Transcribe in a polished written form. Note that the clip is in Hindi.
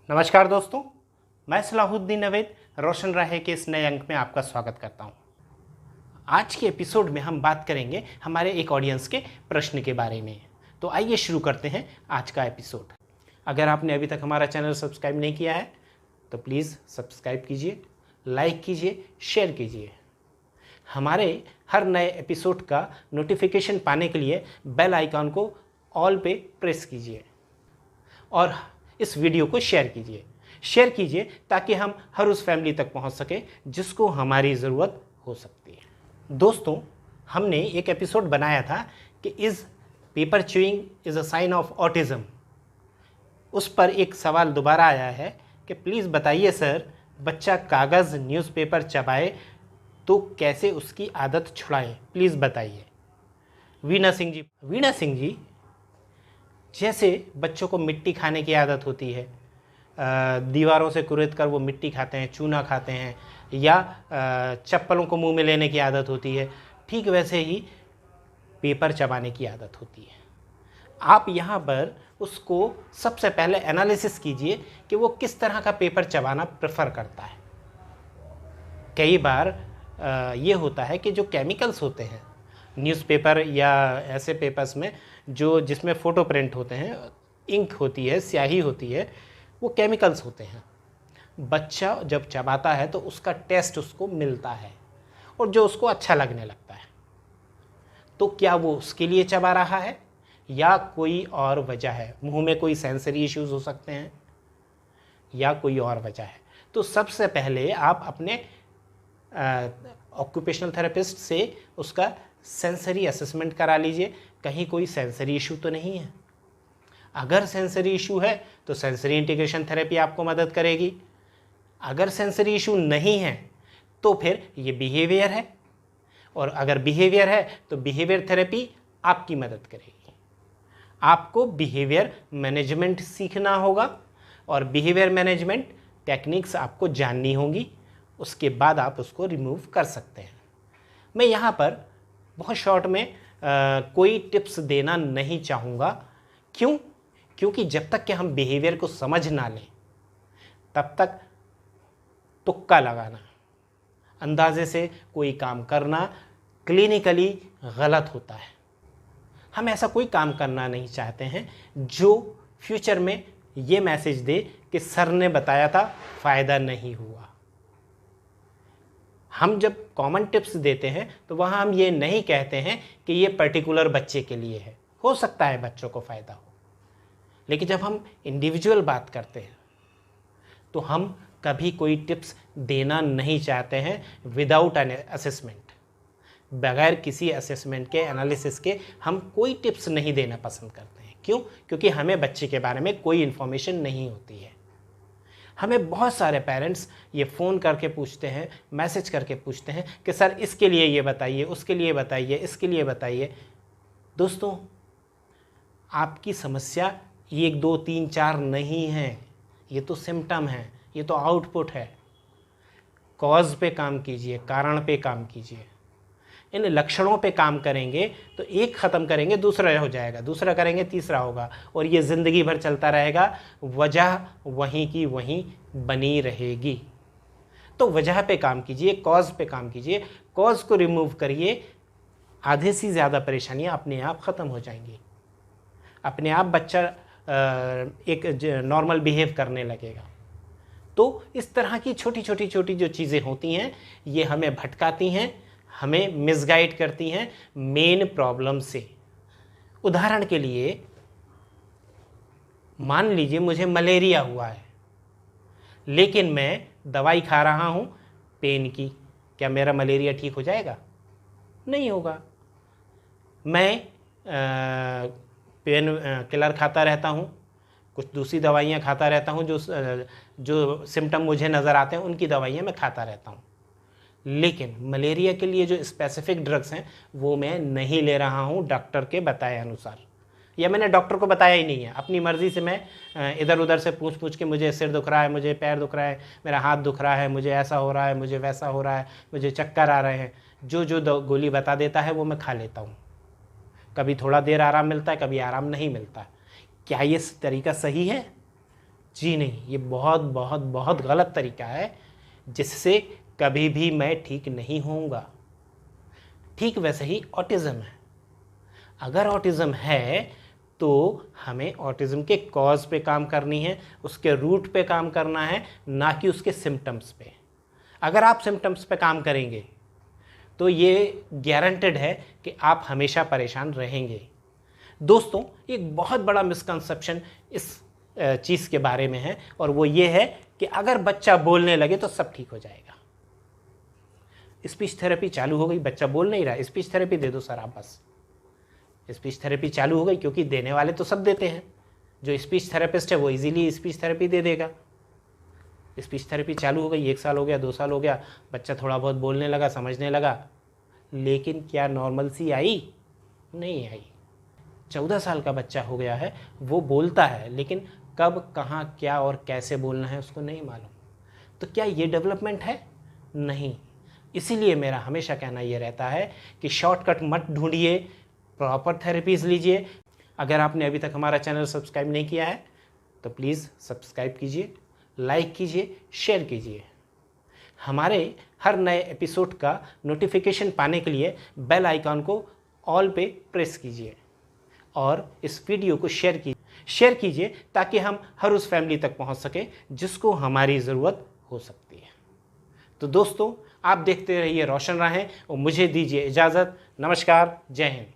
नमस्कार दोस्तों, मैं सलाहुद्दीन नवेद रोशन राहे के इस नए अंक में आपका स्वागत करता हूं। आज के एपिसोड में हम बात करेंगे हमारे एक ऑडियंस के प्रश्न के बारे में। तो आइए शुरू करते हैं आज का एपिसोड। अगर आपने अभी तक हमारा चैनल सब्सक्राइब नहीं किया है तो प्लीज़ सब्सक्राइब कीजिए, लाइक कीजिए, शेयर कीजिए। हमारे हर नए एपिसोड का नोटिफिकेशन पाने के लिए बेल आइकॉन को ऑल पे प्रेस कीजिए और इस वीडियो को शेयर कीजिए ताकि हम हर उस फैमिली तक पहुंच सके जिसको हमारी ज़रूरत हो सकती है। दोस्तों, हमने एक एपिसोड बनाया था कि is paper chewing is a sign of autism. उस पर एक सवाल दोबारा आया है कि प्लीज़ बताइए सर, बच्चा कागज़ न्यूज़पेपर चबाए तो कैसे उसकी आदत छुड़ाएं, प्लीज़ बताइए। वीणा सिंह जी, जैसे बच्चों को मिट्टी खाने की आदत होती है, दीवारों से कुरेद कर वो मिट्टी खाते हैं, चूना खाते हैं, या चप्पलों को मुंह में लेने की आदत होती है, ठीक वैसे ही पेपर चबाने की आदत होती है। आप यहाँ पर उसको सबसे पहले एनालिसिस कीजिए कि वो किस तरह का पेपर चबाना प्रेफर करता है। कई बार ये होता है कि जो केमिकल्स होते हैं न्यूज़पेपर या ऐसे पेपर्स में जिसमें फ़ोटो प्रिंट होते हैं, इंक होती है, स्याही होती है, वो केमिकल्स होते हैं। बच्चा जब चबाता है तो उसका टेस्ट उसको मिलता है और जो उसको अच्छा लगने लगता है। तो क्या वो उसके लिए चबा रहा है या कोई और वजह है? मुंह में कोई सेंसरी इश्यूज़ हो सकते हैं या कोई और वजह है। तो सबसे पहले आप अपने ऑक्यूपेशनल थेरेपिस्ट से उसका सेंसरी असेसमेंट करा लीजिए, कहीं कोई सेंसरी इशू तो नहीं है। अगर सेंसरी इशू है तो सेंसरी इंटीग्रेशन थेरेपी आपको मदद करेगी। अगर सेंसरी इशू नहीं है तो फिर ये बिहेवियर है, और अगर बिहेवियर है तो बिहेवियर थेरेपी आपकी मदद करेगी। आपको बिहेवियर मैनेजमेंट सीखना होगा और बिहेवियर मैनेजमेंट टेक्निक्स आपको जाननी होंगी, उसके बाद आप उसको रिमूव कर सकते हैं। मैं यहाँ पर बहुत शॉर्ट में कोई टिप्स देना नहीं चाहूँगा। क्यों? क्योंकि जब तक कि हम बिहेवियर को समझ ना लें तब तक तुक्का लगाना, अंदाजे से कोई काम करना क्लिनिकली गलत होता है। हम ऐसा कोई काम करना नहीं चाहते हैं जो फ्यूचर में ये मैसेज दे कि सर ने बताया था, फ़ायदा नहीं हुआ। हम जब कॉमन टिप्स देते हैं तो वहाँ हम ये नहीं कहते हैं कि ये पर्टिकुलर बच्चे के लिए है। हो सकता है बच्चों को फ़ायदा हो, लेकिन जब हम इंडिविजुअल बात करते हैं तो हम कभी कोई टिप्स देना नहीं चाहते हैं विदाउट एन असेसमेंट। बगैर किसी असेसमेंट के, एनालिसिस के हम कोई टिप्स नहीं देना पसंद करते हैं। क्यों? क्योंकि हमें बच्चे के बारे में कोई इन्फॉर्मेशन नहीं होती है। हमें बहुत सारे पेरेंट्स ये फ़ोन करके पूछते हैं, मैसेज करके पूछते हैं कि सर इसके लिए ये बताइए, उसके लिए बताइए, इसके लिए बताइए। दोस्तों, आपकी समस्या 1, 2, 3, 4 नहीं है, ये तो सिम्टम है, ये तो आउटपुट है। कॉज पे काम कीजिए, कारण पे काम कीजिए। इन लक्षणों पे काम करेंगे तो एक ख़त्म करेंगे दूसरा हो जाएगा, दूसरा करेंगे तीसरा होगा, और ये ज़िंदगी भर चलता रहेगा। वजह वहीं की वहीं बनी रहेगी। तो वजह पे काम कीजिए, कॉज पे काम कीजिए, कॉज को रिमूव करिए, आधे से ज़्यादा परेशानियां अपने आप ख़त्म हो जाएंगी। अपने आप बच्चा एक नॉर्मल बिहेव करने लगेगा। तो इस तरह की छोटी छोटी जो चीज़ें होती हैं ये हमें भटकाती हैं, हमें मिसगाइड करती हैं मेन प्रॉब्लम से। उदाहरण के लिए, मान लीजिए मुझे मलेरिया हुआ है, लेकिन मैं दवाई खा रहा हूँ पेन की, क्या मेरा मलेरिया ठीक हो जाएगा? नहीं होगा। मैं पेन किलर खाता रहता हूँ, कुछ दूसरी दवाइयाँ खाता रहता हूँ, जो सिम्टम मुझे नज़र आते हैं उनकी दवाइयाँ मैं खाता रहता हूँ, लेकिन मलेरिया के लिए जो स्पेसिफिक ड्रग्स हैं वो मैं नहीं ले रहा हूँ डॉक्टर के बताए अनुसार, या मैंने डॉक्टर को बताया ही नहीं है। अपनी मर्ज़ी से मैं इधर उधर से पूछ के मुझे सिर दुख रहा है, मुझे पैर दुख रहा है, मेरा हाथ दुख रहा है, मुझे ऐसा हो रहा है, मुझे वैसा हो रहा है, मुझे चक्कर आ रहे हैं, जो गोली बता देता है वो मैं खा लेता हूँ। कभी थोड़ा देर आराम मिलता है, कभी आराम नहीं मिलता। क्या ये तरीका सही है? जी नहीं, ये बहुत बहुत बहुत गलत तरीका है जिससे कभी भी मैं ठीक नहीं होऊंगा। ठीक वैसे ही ऑटिज़म है। अगर ऑटिज़म है तो हमें ऑटिज़म के कॉज पे काम करनी है, उसके रूट पे काम करना है, ना कि उसके सिम्टम्स पे। अगर आप सिम्टम्स पे काम करेंगे तो ये गारंटेड है कि आप हमेशा परेशान रहेंगे। दोस्तों, एक बहुत बड़ा मिसकंसेप्शन इस चीज़ के बारे में है, और वो ये है कि अगर बच्चा बोलने लगे तो सब ठीक हो जाएगा। स्पीच थेरेपी चालू हो गई, बच्चा बोल नहीं रहा, स्पीच थेरेपी दे दो सर आप बस। स्पीच थेरेपी चालू हो गई, क्योंकि देने वाले तो सब देते हैं। जो स्पीच थेरेपिस्ट है वो इजीली स्पीच थेरेपी दे देगा। स्पीच थेरेपी चालू हो गई, 1 साल हो गया, 2 साल हो गया, बच्चा थोड़ा बहुत बोलने लगा, समझने लगा, लेकिन क्या नॉर्मलसी आई? नहीं आई। 14 साल का बच्चा हो गया है, वो बोलता है, लेकिन कब, कहाँ, क्या और कैसे बोलना है उसको नहीं मालूम। तो क्या ये डेवलपमेंट है? नहीं। इसीलिए मेरा हमेशा कहना ये रहता है कि शॉर्टकट मत ढूंढिए, प्रॉपर थेरेपीज़ लीजिए। अगर आपने अभी तक हमारा चैनल सब्सक्राइब नहीं किया है तो प्लीज़ सब्सक्राइब कीजिए, लाइक कीजिए, शेयर कीजिए। हमारे हर नए एपिसोड का नोटिफिकेशन पाने के लिए बेल आइकॉन को ऑल पे प्रेस कीजिए और इस वीडियो को शेयर कीजिए ताकि हम हर उस फैमिली तक पहुंच सके जिसको हमारी ज़रूरत हो सकती है। तो दोस्तों, आप देखते रहिए रोशन राहें और मुझे दीजिए इजाज़त। नमस्कार, जय हिंद।